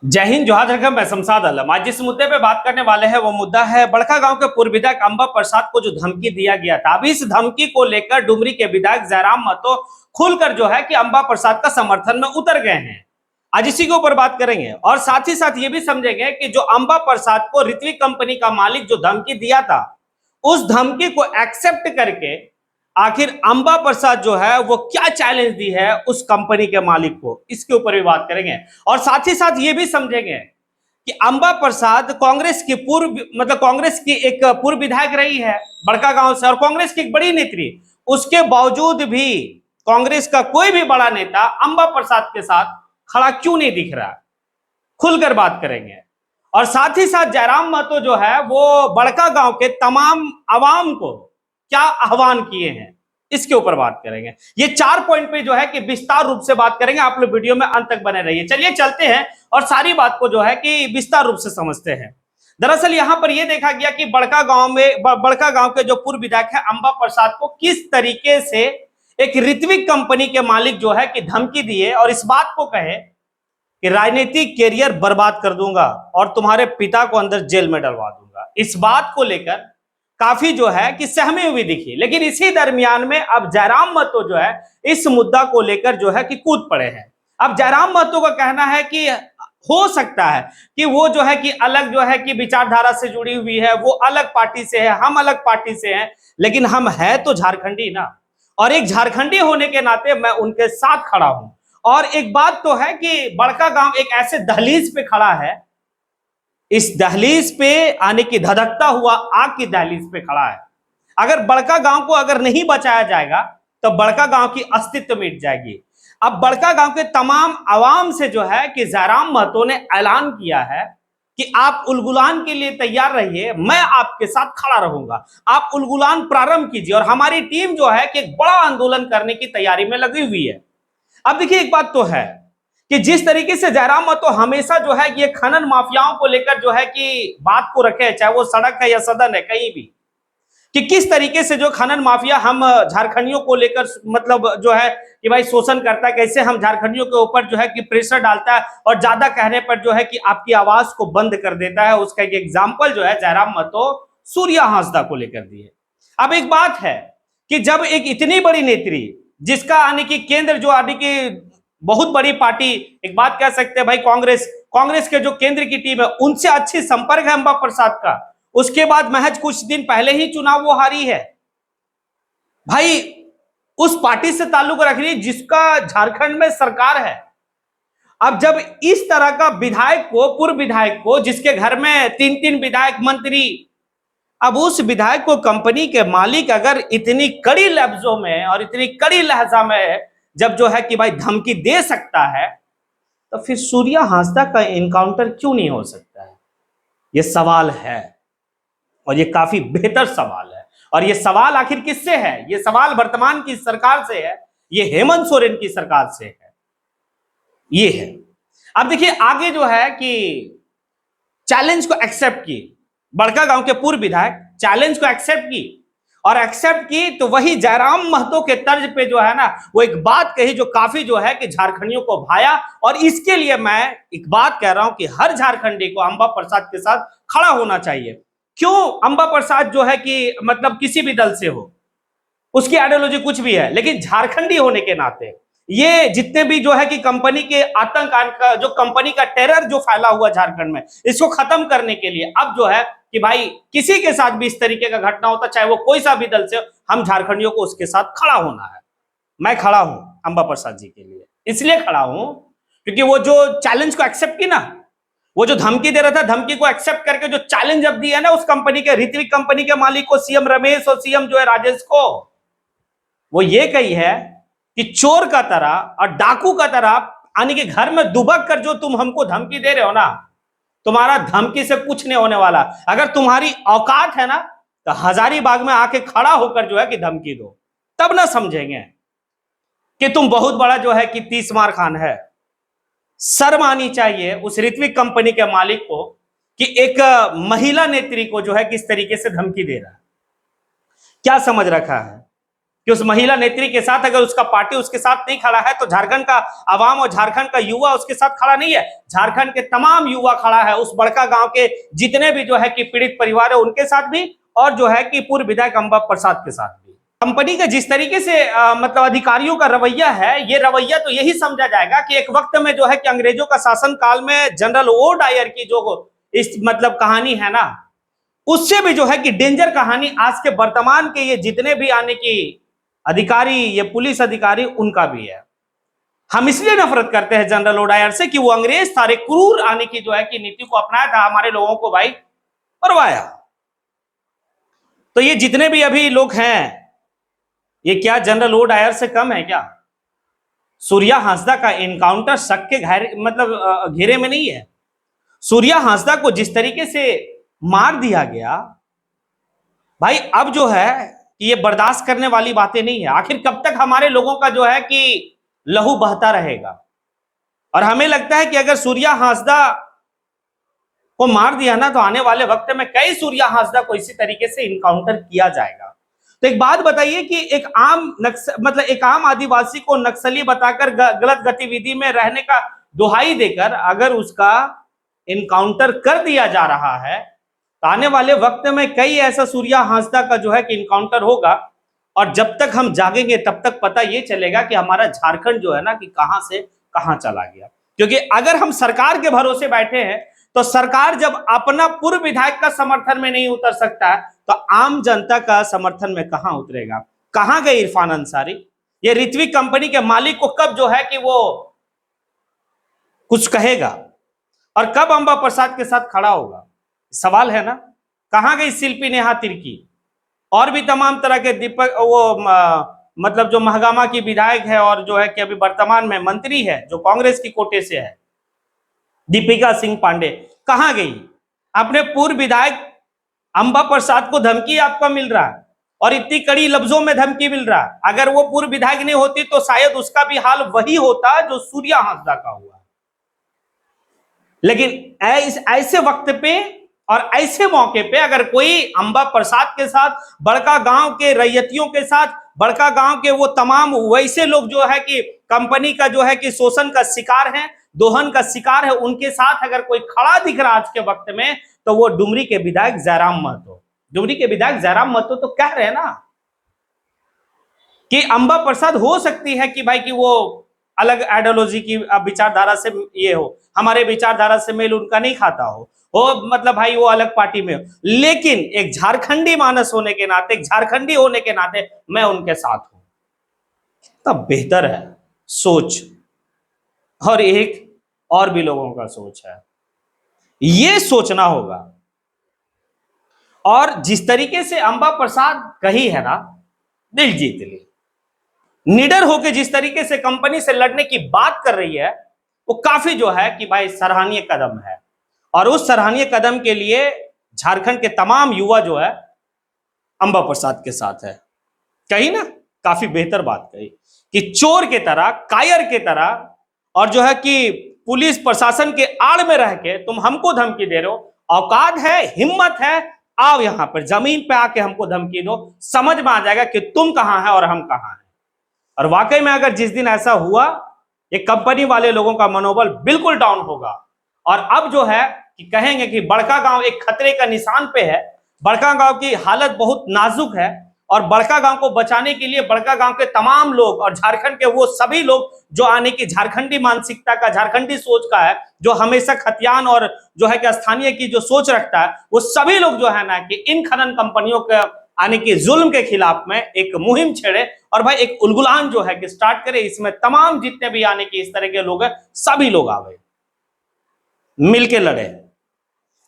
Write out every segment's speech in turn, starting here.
जय हिंद, जोहार जगह। मैं शमशाद आलम। आज जिस मुद्दे पे बात करने वाले हैं वो मुद्दा है बड़का गांव के पूर्व विधायक अंबा प्रसाद को जो धमकी दिया गया था। अब इस धमकी को लेकर डुमरी के विधायक जयराम महतो खुलकर जो है कि अंबा प्रसाद का समर्थन में उतर गए हैं। आज इसी के ऊपर बात करेंगे और साथ ही साथ ये भी समझेंगे कि जो अंबा प्रसाद को ऋत्विक कंपनी का मालिक जो धमकी दिया था, उस धमकी को एक्सेप्ट करके आखिर अंबा प्रसाद जो है वो क्या चैलेंज दी है उस कंपनी के मालिक को, इसके ऊपर भी बात करेंगे। और साथ ही साथ ये भी समझेंगे कि अंबा प्रसाद कांग्रेस की कांग्रेस की एक पूर्व विधायक रही है बड़का गांव से और कांग्रेस की एक बड़ी नेत्री। उसके बावजूद भी कांग्रेस का कोई भी बड़ा नेता अंबा प्रसाद के साथ खड़ा क्यों नहीं दिख रहा, खुलकर बात करेंगे। और साथ ही साथ जयराम महतो जो है वो बड़का गांव के तमाम आवाम को क्या आह्वान किए हैं, इसके ऊपर बात करेंगे। ये 4 पॉइंट पे जो है कि विस्तार रूप से बात करेंगे। आप लोग वीडियो में अंत तक बने रहिए। चलिए चलते हैं और सारी बात को जो है कि विस्तार रूप से समझते हैं। दरअसल यहां पर यह देखा गया कि बड़का गांव के जो पूर्व विधायक है अंबा प्रसाद को किस तरीके से एक ऋत्विक कंपनी के मालिक जो है कि धमकी दिए और इस बात को कहे कि राजनीतिक कैरियर बर्बाद कर दूंगा और तुम्हारे पिता को अंदर जेल में डलवा दूंगा। इस बात को लेकर काफी जो है कि सहमी हुई दिखी। लेकिन इसी दरमियान में अब जयराम महतो जो है इस मुद्दा को लेकर जो है कि कूद पड़े हैं। अब जयराम महतो का कहना है कि हो सकता है कि वो जो है कि अलग जो है कि विचारधारा से जुड़ी हुई है, वो अलग पार्टी से है, हम अलग पार्टी से हैं, लेकिन हम है तो झारखंडी ना, और एक झारखंडी होने के नाते मैं उनके साथ खड़ा हूं। और एक बात तो है कि बड़का गांव एक ऐसे दहलीज पे खड़ा है, इस दहलीज पे आने की धधकता हुआ आग की दहलीज पे खड़ा है। अगर बड़का गांव को अगर नहीं बचाया जाएगा तो बड़का गांव की अस्तित्व मिट जाएगी। अब बड़का गांव के तमाम आवाम से जो है कि जयराम महतो ने ऐलान किया है कि आप उलगुलान के लिए तैयार रहिए, मैं आपके साथ खड़ा रहूंगा, आप उलगुलान प्रारंभ कीजिए। और हमारी टीम जो है कि एक बड़ा आंदोलन करने की तैयारी में लगी हुई है। अब देखिए, एक बात तो है कि जिस तरीके से जयराम महतो हमेशा जो है ये खनन माफियाओं को लेकर जो है कि बात को रखे, चाहे वो सड़क है या सदन है, कहीं भी, कि किस तरीके से जो खनन माफिया हम झारखंडियों को लेकर जो है कि भाई शोषण करता है, कैसे हम झारखंडियों के ऊपर जो है कि प्रेशर डालता है और ज्यादा कहने पर जो है कि आपकी आवाज को बंद कर देता है। उसका एक एग्जाम्पल जो है जयराम महतो सूर्या हांसदा को लेकर दिए। अब एक बात है कि जब एक इतनी बड़ी नेत्री जिसका आने की केंद्र जो आने की बहुत बड़ी पार्टी, एक बात कह सकते हैं भाई कांग्रेस के जो केंद्र की टीम है उनसे अच्छी संपर्क है अंबा प्रसाद का, उसके बाद महज कुछ दिन पहले ही चुनाव वो हारी है भाई, उस पार्टी से ताल्लुक रख रही है जिसका झारखंड में सरकार है। अब जब इस तरह का विधायक को, पूर्व विधायक को, जिसके घर में 3-3 विधायक मंत्री, अब उस विधायक को कंपनी के मालिक अगर इतनी कड़ी लफ्जों में और इतनी कड़ी लहजा में जब जो है कि भाई धमकी दे सकता है, तो फिर सूर्या हांसदा का इनकाउंटर क्यों नहीं हो सकता है? यह सवाल है और ये काफी बेहतर सवाल है। और ये सवाल आखिर किससे है? ये सवाल वर्तमान की सरकार से है, ये हेमंत सोरेन की सरकार से है, ये है। अब देखिए आगे जो है कि चैलेंज को एक्सेप्ट की, बड़का गांव के पूर्व विधायक चैलेंज को एक्सेप्ट की, और एक्सेप्ट की तो वही जयराम महतो के तर्ज पे जो है ना वो एक बात कही जो काफी जो है कि झारखंडियों को भाया। और इसके लिए मैं एक बात कह रहा हूं कि हर झारखंडी को अंबा प्रसाद के साथ खड़ा होना चाहिए। क्यों? अंबा प्रसाद जो है कि किसी भी दल से हो, उसकी आइडियोलॉजी कुछ भी है, लेकिन झारखंडी होने के नाते ये जितने भी जो है कि कंपनी के आतंक का, जो कंपनी का टेरर जो फैला हुआ झारखंड में, इसको खत्म करने के लिए अब जो है कि भाई किसी के साथ भी इस तरीके का घटना होता, चाहे वो कोई सा भी दल से, हम झारखंडियों को उसके साथ खड़ा होना है। मैं खड़ा हूं अंबा प्रसाद जी के लिए, इसलिए खड़ा हूं क्योंकि वो जो चैलेंज को एक्सेप्ट की ना, वो जो धमकी दे रहा था, धमकी को एक्सेप्ट करके जो चैलेंज अब दिया ना उस कंपनी के, ऋत्विक कंपनी के मालिक को, सीएम रमेश और सीएम जो है राजेश को, वो ये कही है कि चोर का तरह और डाकू का तरह आने के घर में दुबक कर जो तुम हमको धमकी दे रहे हो ना, तुम्हारा धमकी से कुछ नहीं होने वाला। अगर तुम्हारी औकात है ना तो हजारीबाग में आके खड़ा होकर जो है कि धमकी दो, तब ना समझेंगे कि तुम बहुत बड़ा जो है कि 30 मार खान है। शर्म आनी चाहिए उस ऋत्विक कंपनी के मालिक को कि एक महिला नेत्री को जो है किस तरीके से धमकी दे रहा है। क्या समझ रखा है? कि उस महिला नेत्री के साथ अगर उसका पार्टी उसके साथ नहीं खड़ा है तो झारखंड का आवाम और झारखंड का युवा उसके साथ खड़ा नहीं है। झारखंड के तमाम युवा खड़ा है उस बड़का गांव के जितने भी जो है कि पीड़ित परिवार है उनके साथ भी, और जो है कि पूर्व विधायक अंबा प्रसाद के साथ भी। कंपनी का जिस तरीके से मतलब अधिकारियों का रवैया है, ये रवैया तो यही समझा जाएगा कि एक वक्त में जो है कि अंग्रेजों का शासन काल में जनरल ओ डायर की जो इस मतलब कहानी है ना, उससे भी जो है कि डेंजर कहानी आज के वर्तमान के ये जितने भी आने की अधिकारी, ये पुलिस अधिकारी, उनका भी है। हम इसलिए नफरत करते हैं जनरल ओडायर से कि वो अंग्रेज सारे क्रूर आने की जो है कि नीति को अपनाया था, हमारे लोगों को भाई मरवाया। तो ये जितने भी अभी लोग हैं, ये क्या जनरल ओडायर से कम है क्या? सूर्या हांसदा का एनकाउंटर शक के घेरे में नहीं है। सूर्या हांसदा को जिस तरीके से मार दिया गया भाई, अब जो है कि ये बर्दाश्त करने वाली बातें नहीं है। आखिर कब तक हमारे लोगों का जो है कि लहू बहता रहेगा? और हमें लगता है कि अगर सूर्या हांसदा को मार दिया ना, तो आने वाले वक्त में कई सूर्या हांसदा को इसी तरीके से इनकाउंटर किया जाएगा। तो एक बात बताइए कि एक आम आदिवासी को नक्सली बताकर गलत गतिविधि में रहने का दुहाई देकर अगर उसका इनकाउंटर कर दिया जा रहा है, तो आने वाले वक्त में कई ऐसा सूर्या हांसदा का जो है कि इनकाउंटर होगा। और जब तक हम जागेंगे तब तक पता ये चलेगा कि हमारा झारखंड जो है ना कि कहां से कहां चला गया। क्योंकि अगर हम सरकार के भरोसे बैठे हैं, तो सरकार जब अपना पूर्व विधायक का समर्थन में नहीं उतर सकता है, तो आम जनता का समर्थन में कहां उतरेगा? कहां गए इरफान अंसारी? ये ऋत्विक कंपनी के मालिक को कब जो है कि वो कुछ कहेगा, और कब अंबा प्रसाद के साथ खड़ा होगा? सवाल है ना। कहां गई शिल्पी नेहा तिर्की और भी तमाम तरह के दीपक मतलब जो महागामा की विधायक है और जो है कि अभी वर्तमान में मंत्री है जो कांग्रेस की कोटे से है, दीपिका सिंह पांडे, कहां गई? अपने पूर्व विधायक अंबा प्रसाद को धमकी आपका मिल रहा है, और इतनी कड़ी लफ्जों में धमकी मिल रहा है। अगर वो पूर्व विधायक नहीं होती तो शायद उसका भी हाल वही होता जो सूर्या हांसदा का हुआ। लेकिन ऐसे वक्त पे और ऐसे मौके पे अगर कोई अंबा प्रसाद के साथ, बड़का गांव के रैयतियों के साथ, बड़का गांव के वो तमाम वैसे लोग जो है कि कंपनी का जो है कि शोषण का शिकार है, दोहन का शिकार है, उनके साथ अगर कोई खड़ा दिख रहा आज के वक्त में, तो वो डुमरी के विधायक जयराम महतो। डुमरी के विधायक जयराम महतो तो कह रहे हैं ना कि अंबा प्रसाद हो सकती है कि भाई कि वो अलग आइडियोलॉजी की विचारधारा से ये हो, हमारे विचारधारा से मेल उनका नहीं खाता हो मतलब भाई वो अलग पार्टी में हो, लेकिन एक झारखंडी मानस होने के नाते, एक झारखंडी होने के नाते मैं उनके साथ हूं। तब बेहतर है सोच, और एक और भी लोगों का सोच है, ये सोचना होगा। और जिस तरीके से अंबा प्रसाद कही है ना, दिल जीत ली, निडर होकर जिस तरीके से कंपनी से लड़ने की बात कर रही है, वो काफी जो है कि भाई सराहनीय कदम है। और उस सराहनीय कदम के लिए झारखंड के तमाम युवा जो है अंबा प्रसाद के साथ है। कही ना, काफी बेहतर बात कही कि चोर के तरह, कायर के तरह, और जो है कि पुलिस प्रशासन के आड़ में रह के तुम हमको धमकी दे रहे हो। औकात है, हिम्मत है, आओ यहां पर जमीन पे आके हमको धमकी दो, समझ में आ जाएगा कि तुम कहां है और हम कहां हैं। और वाकई में अगर जिस दिन ऐसा हुआ, ये कंपनी वाले लोगों का मनोबल बिल्कुल डाउन होगा। और अब जो है कि कहेंगे कि बड़का गांव एक खतरे का निशान पे है, बड़का गांव की हालत बहुत नाजुक है, और बड़का गांव को बचाने के लिए बड़का गांव के तमाम लोग और झारखंड के वो सभी लोग जो आने की झारखंडी मानसिकता का, झारखंडी सोच का है, जो हमेशा खतियान और जो है कि स्थानीय की जो सोच रखता है, वो सभी लोग जो है ना कि इन खनन कंपनियों के आने के जुल्म के खिलाफ में एक मुहिम छेड़े, और भाई एक उलगुलान जो है कि स्टार्ट करे। इसमें तमाम जितने भी आने के इस तरह के लोग हैं, सभी लोग आवे, मिलके लड़े।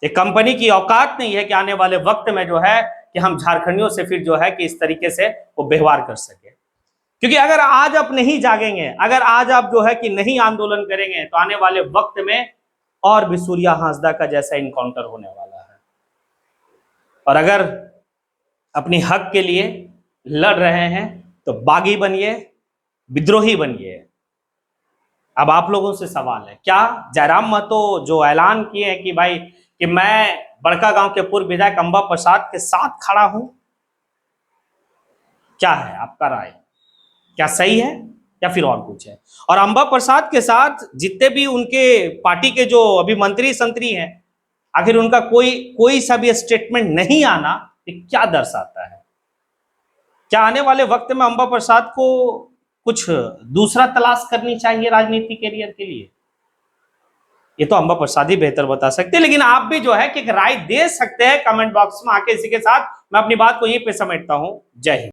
एक कंपनी की औकात नहीं है कि आने वाले वक्त में जो है कि हम झारखंडियों से फिर जो है कि इस तरीके से वो व्यवहार कर सके। क्योंकि अगर आज आप नहीं जागेंगे, अगर आज आप जो है कि नहीं आंदोलन करेंगे, तो आने वाले वक्त में और भी सूर्या हांसदा का जैसा इनकाउंटर होने वाला है। और अगर अपनी हक के लिए लड़ रहे हैं तो बागी बनिए, विद्रोही बनिए। अब आप लोगों से सवाल है, क्या जयराम महतो जो ऐलान किए हैं कि भाई कि मैं बड़का गांव के पूर्व विधायक अंबा प्रसाद के साथ खड़ा हूं, क्या है आपका राय? क्या सही है या फिर और कुछ है? और अंबा प्रसाद के साथ जितने भी उनके पार्टी के जो अभी मंत्री संतरी हैं, आखिर उनका कोई कोई सा भी स्टेटमेंट नहीं आना, ये क्या दर्शाता है? क्या आने वाले वक्त में अंबा प्रसाद को कुछ दूसरा तलाश करनी चाहिए राजनीति कैरियर के लिए? ये तो अंबा प्रसाद ही बेहतर बता सकते हैं, लेकिन आप भी जो है कि एक राय दे सकते हैं कमेंट बॉक्स में आके। इसी के साथ मैं अपनी बात को यहीं पे समेटता हूं। जय हिंद।